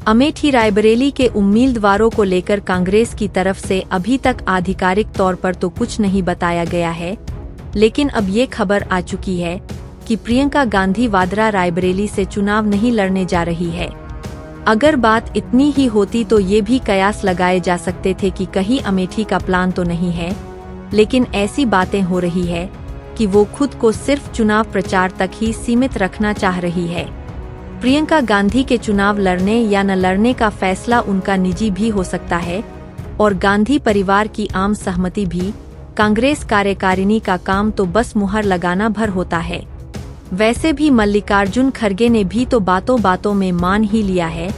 अमेठी रायबरेली के उम्मीदवारों को लेकर कांग्रेस की तरफ से अभी तक आधिकारिक तौर पर तो कुछ नहीं बताया गया है, लेकिन अब ये खबर आ चुकी है कि प्रियंका गांधी वाड्रा रायबरेली से चुनाव नहीं लड़ने जा रही है। अगर बात इतनी ही होती तो ये भी कयास लगाए जा सकते थे कि कहीं अमेठी का प्लान तो नहीं है, लेकिन ऐसी बातें हो रही है कि वो खुद को सिर्फ चुनाव प्रचार तक ही सीमित रखना चाह रही है। प्रियंका गांधी के चुनाव लड़ने या न लड़ने का फैसला उनका निजी भी हो सकता है और गांधी परिवार की आम सहमति भी। कांग्रेस कार्यकारिणी का काम तो बस मुहर लगाना भर होता है। वैसे भी मल्लिकार्जुन खड़गे ने भी तो बातों बातों में मान ही लिया है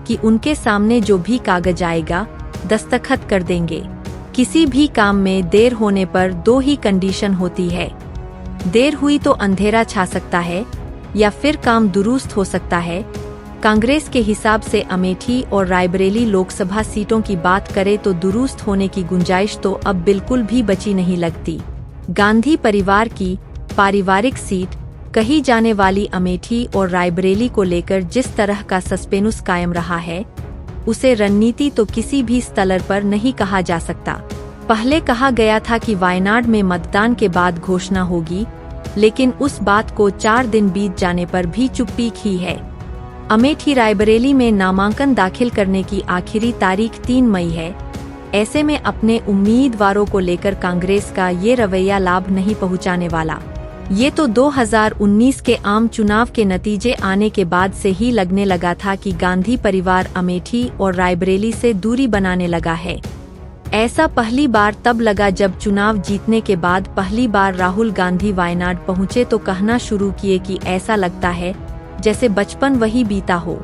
कि उनके सामने जो भी कागज आएगा दस्तखत कर देंगे। किसी भी काम में देर होने पर दो ही कंडीशन होती है, देर हुई तो अंधेरा छा सकता है या फिर काम दुरुस्त हो सकता है। कांग्रेस के हिसाब से अमेठी और रायबरेली लोकसभा सीटों की बात करें तो दुरुस्त होने की गुंजाइश तो अब बिल्कुल भी बची नहीं लगती। गांधी परिवार की पारिवारिक सीट कही जाने वाली अमेठी और रायबरेली को लेकर जिस तरह का सस्पेंस कायम रहा है, उसे रणनीति तो किसी भी स्तर पर नहीं कहा जा सकता। पहले कहा गया था कि वायनाड में मतदान के बाद घोषणा होगी, लेकिन उस बात को 4 दिन बीत जाने पर भी चुप्पी ही है। अमेठी रायबरेली में नामांकन दाखिल करने की आखिरी तारीख 3 मई है। ऐसे में अपने उम्मीदवारों को लेकर कांग्रेस का ये रवैया लाभ नहीं पहुंचाने वाला। ये तो 2019 के आम चुनाव के नतीजे आने के बाद से ही लगने लगा था कि गांधी परिवार अमेठी और रायबरेली से दूरी बनाने लगा है। ऐसा पहली बार तब लगा जब चुनाव जीतने के बाद पहली बार राहुल गांधी वायनाड पहुंचे तो कहना शुरू किए कि ऐसा लगता है जैसे बचपन वही बीता हो।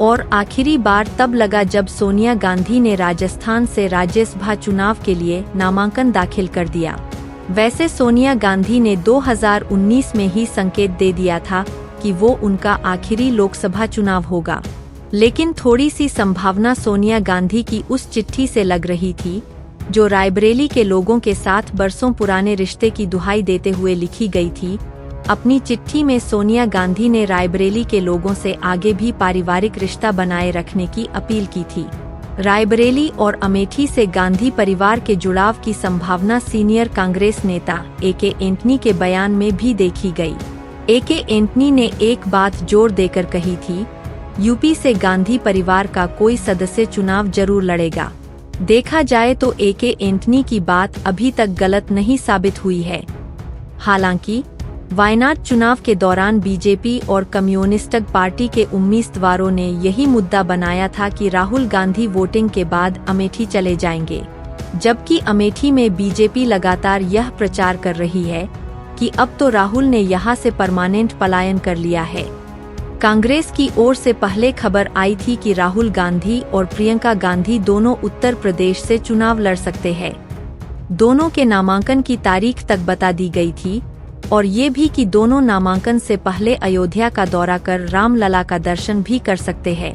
और आखिरी बार तब लगा जब सोनिया गांधी ने राजस्थान से राज्यसभा चुनाव के लिए नामांकन दाखिल कर दिया। वैसे सोनिया गांधी ने 2019 में ही संकेत दे दिया था कि वो उनका आखिरी लोकसभा चुनाव होगा, लेकिन थोड़ी सी संभावना सोनिया गांधी की उस चिट्ठी से लग रही थी जो रायबरेली के लोगों के साथ बरसों पुराने रिश्ते की दुहाई देते हुए लिखी गई थी। अपनी चिट्ठी में सोनिया गांधी ने रायबरेली के लोगों से आगे भी पारिवारिक रिश्ता बनाए रखने की अपील की थी। रायबरेली और अमेठी से गांधी परिवार के जुड़ाव की संभावना सीनियर कांग्रेस नेता ए.के. एंटनी के बयान में भी देखी गई। ए.के. एंटनी ने एक बात जोर देकर कही थी, यूपी से गांधी परिवार का कोई सदस्य चुनाव जरूर लड़ेगा। देखा जाए तो ए.के. एंटनी की बात अभी तक गलत नहीं साबित हुई है। हालांकि वायनाड चुनाव के दौरान बीजेपी और कम्युनिस्ट पार्टी के उम्मीदवारों ने यही मुद्दा बनाया था कि राहुल गांधी वोटिंग के बाद अमेठी चले जाएंगे, जबकि अमेठी में बीजेपी लगातार यह प्रचार कर रही है कि अब तो राहुल ने यहां से परमानेंट पलायन कर लिया है। कांग्रेस की ओर से पहले खबर आई थी कि राहुल गांधी और प्रियंका गांधी दोनों उत्तर प्रदेश से चुनाव लड़ सकते हैं। दोनों के नामांकन की तारीख तक बता दी गई थी और ये भी कि दोनों नामांकन से पहले अयोध्या का दौरा कर रामलला का दर्शन भी कर सकते हैं।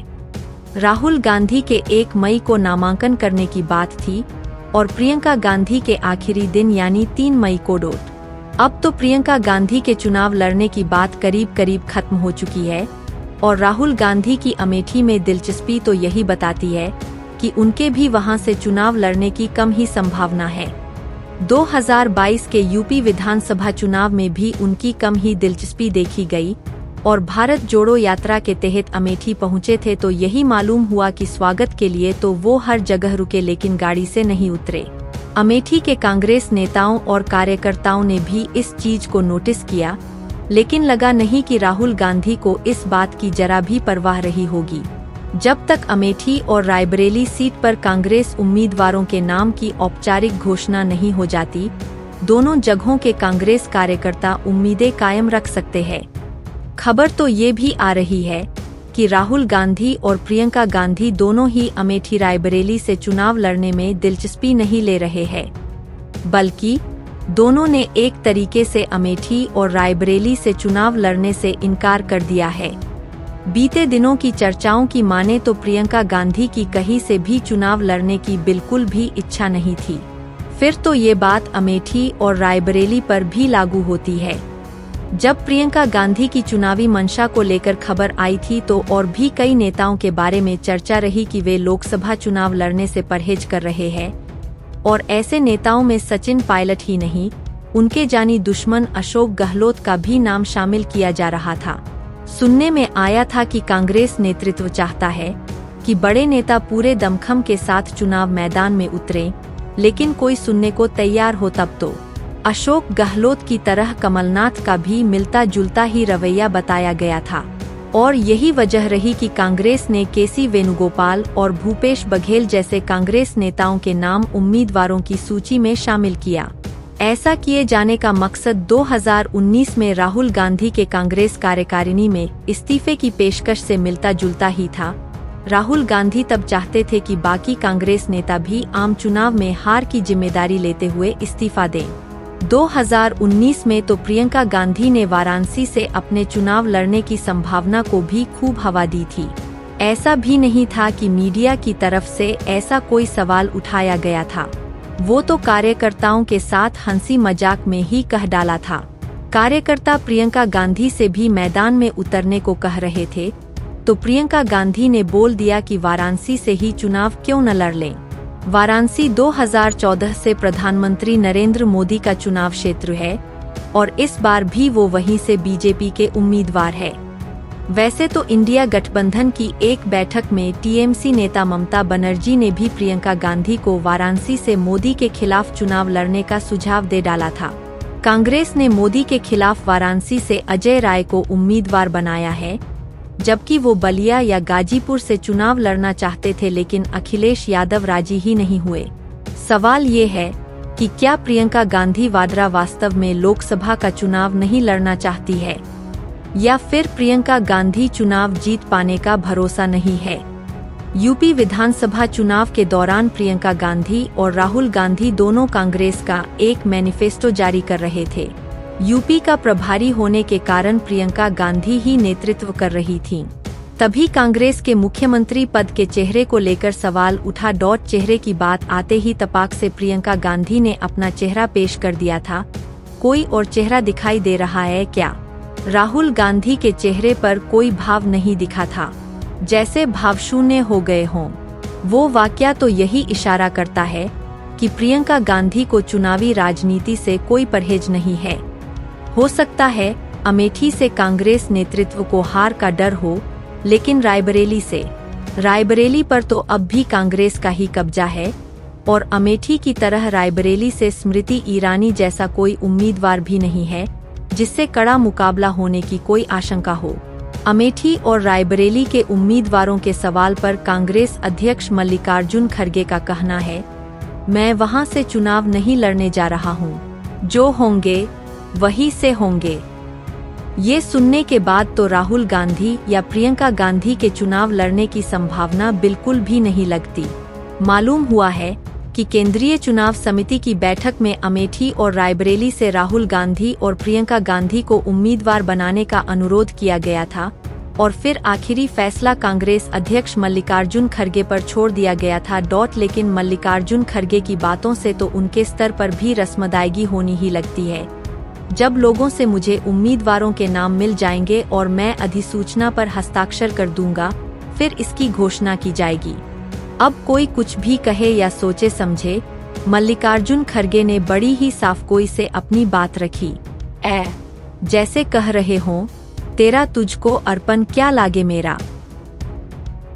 राहुल गांधी के 1 मई को नामांकन करने की बात थी और प्रियंका गांधी के आखिरी दिन यानी 3 मई को डोट। अब तो प्रियंका गांधी के चुनाव लड़ने की बात करीब करीब खत्म हो चुकी है और राहुल गांधी की अमेठी में दिलचस्पी तो यही बताती है कि उनके भी वहां से चुनाव लड़ने की कम ही संभावना है। 2022 के यूपी विधानसभा चुनाव में भी उनकी कम ही दिलचस्पी देखी गई और भारत जोड़ो यात्रा के तहत अमेठी पहुंचे थे तो यही मालूम हुआ कि स्वागत के लिए तो वो हर जगह रुके लेकिन गाड़ी से नहीं उतरे। अमेठी के कांग्रेस नेताओं और कार्यकर्ताओं ने भी इस चीज को नोटिस किया, लेकिन लगा नहीं कि राहुल गांधी को इस बात की जरा भी परवाह रही होगी। जब तक अमेठी और रायबरेली सीट पर कांग्रेस उम्मीदवारों के नाम की औपचारिक घोषणा नहीं हो जाती, दोनों जगहों के कांग्रेस कार्यकर्ता उम्मीदें कायम रख सकते हैं। खबर तो ये भी आ रही है कि राहुल गांधी और प्रियंका गांधी दोनों ही अमेठी रायबरेली से चुनाव लड़ने में दिलचस्पी नहीं ले रहे हैं, बल्कि दोनों ने एक तरीके से अमेठी और रायबरेली से चुनाव लड़ने से इनकार कर दिया है। बीते दिनों की चर्चाओं की माने तो प्रियंका गांधी की कहीं से भी चुनाव लड़ने की बिल्कुल भी इच्छा नहीं थी। फिर तो ये बात अमेठी और रायबरेली पर भी लागू होती है। जब प्रियंका गांधी की चुनावी मंशा को लेकर खबर आई थी तो और भी कई नेताओं के बारे में चर्चा रही कि वे लोकसभा चुनाव लड़ने से परहेज कर रहे हैं, और ऐसे नेताओं में सचिन पायलट ही नहीं, उनके जानी दुश्मन अशोक गहलोत का भी नाम शामिल किया जा रहा था। सुनने में आया था कि कांग्रेस नेतृत्व चाहता है कि बड़े नेता पूरे दमखम के साथ चुनाव मैदान में उतरें, लेकिन कोई सुनने को तैयार हो तब तो अशोक गहलोत की तरह कमलनाथ का भी मिलता जुलता ही रवैया बताया गया था, और यही वजह रही कि कांग्रेस ने केसी वेणुगोपाल और भूपेश बघेल जैसे कांग्रेस नेताओं के नाम उम्मीदवारों की सूची में शामिल किया। ऐसा किए जाने का मकसद 2019 में राहुल गांधी के कांग्रेस कार्यकारिणी में इस्तीफे की पेशकश से मिलता जुलता ही था। राहुल गांधी तब चाहते थे कि बाकी कांग्रेस नेता भी आम चुनाव में हार की जिम्मेदारी लेते हुए इस्तीफा दें। 2019 में तो प्रियंका गांधी ने वाराणसी से अपने चुनाव लड़ने की संभावना को भी खूब हवा दी थी। ऐसा भी नहीं था कि मीडिया की तरफ से ऐसा कोई सवाल उठाया गया था, वो तो कार्यकर्ताओं के साथ हंसी मजाक में ही कह डाला था। कार्यकर्ता प्रियंका गांधी से भी मैदान में उतरने को कह रहे थे, तो प्रियंका गांधी ने बोल दिया कि वाराणसी से ही चुनाव क्यों न लड़ लें। वाराणसी 2014 से प्रधानमंत्री नरेंद्र मोदी का चुनाव क्षेत्र है, और इस बार भी वो वहीं से बीजेपी के उम्मीदवार है। वैसे तो इंडिया गठबंधन की एक बैठक में टीएमसी नेता ममता बनर्जी ने भी प्रियंका गांधी को वाराणसी से मोदी के खिलाफ चुनाव लड़ने का सुझाव दे डाला था। कांग्रेस ने मोदी के खिलाफ वाराणसी से अजय राय को उम्मीदवार बनाया है, जबकि वो बलिया या गाजीपुर से चुनाव लड़ना चाहते थे, लेकिन अखिलेश यादव राजी ही नहीं हुए। सवाल ये है कि क्या प्रियंका गांधी वाड्रा वास्तव में लोकसभा का चुनाव नहीं लड़ना चाहती है, या फिर प्रियंका गांधी चुनाव जीत पाने का भरोसा नहीं है। यूपी विधानसभा चुनाव के दौरान प्रियंका गांधी और राहुल गांधी दोनों कांग्रेस का एक मैनिफेस्टो जारी कर रहे थे। यूपी का प्रभारी होने के कारण प्रियंका गांधी ही नेतृत्व कर रही थीं। तभी कांग्रेस के मुख्यमंत्री पद के चेहरे को लेकर सवाल उठा। चेहरे की बात आते ही तपाक से प्रियंका गांधी ने अपना चेहरा पेश कर दिया था। कोई और चेहरा दिखाई दे रहा है क्या? राहुल गांधी के चेहरे पर कोई भाव नहीं दिखा था, जैसे भावशून्य हो गए हों। वो वाकया तो यही इशारा करता है कि प्रियंका गांधी को चुनावी राजनीति से कोई परहेज नहीं है। हो सकता है अमेठी से कांग्रेस नेतृत्व को हार का डर हो, लेकिन रायबरेली पर तो अब भी कांग्रेस का ही कब्जा है, और अमेठी की तरह रायबरेली से स्मृति ईरानी जैसा कोई उम्मीदवार भी नहीं है जिससे कड़ा मुकाबला होने की कोई आशंका हो। अमेठी और रायबरेली के उम्मीदवारों के सवाल पर कांग्रेस अध्यक्ष मल्लिकार्जुन खड़गे का कहना है, मैं वहां से चुनाव नहीं लड़ने जा रहा हूं, जो होंगे वही से होंगे। ये सुनने के बाद तो राहुल गांधी या प्रियंका गांधी के चुनाव लड़ने की संभावना बिल्कुल भी नहीं लगती। मालूम हुआ है कि केंद्रीय चुनाव समिति की बैठक में अमेठी और रायबरेली से राहुल गांधी और प्रियंका गांधी को उम्मीदवार बनाने का अनुरोध किया गया था, और फिर आखिरी फैसला कांग्रेस अध्यक्ष मल्लिकार्जुन खड़गे पर छोड़ दिया गया था। लेकिन मल्लिकार्जुन खड़गे की बातों से तो उनके स्तर पर भी रस्मदायगी होनी ही लगती है। जब लोगों से मुझे उम्मीदवारों के नाम मिल जाएंगे और मैं अधिसूचना पर हस्ताक्षर कर दूंगा, फिर इसकी घोषणा की जाएगी। अब कोई कुछ भी कहे या सोचे समझे, मल्लिकार्जुन खड़गे ने बड़ी ही साफगोई से अपनी बात रखी। जैसे कह रहे हों, तेरा तुझको अर्पण क्या लागे मेरा।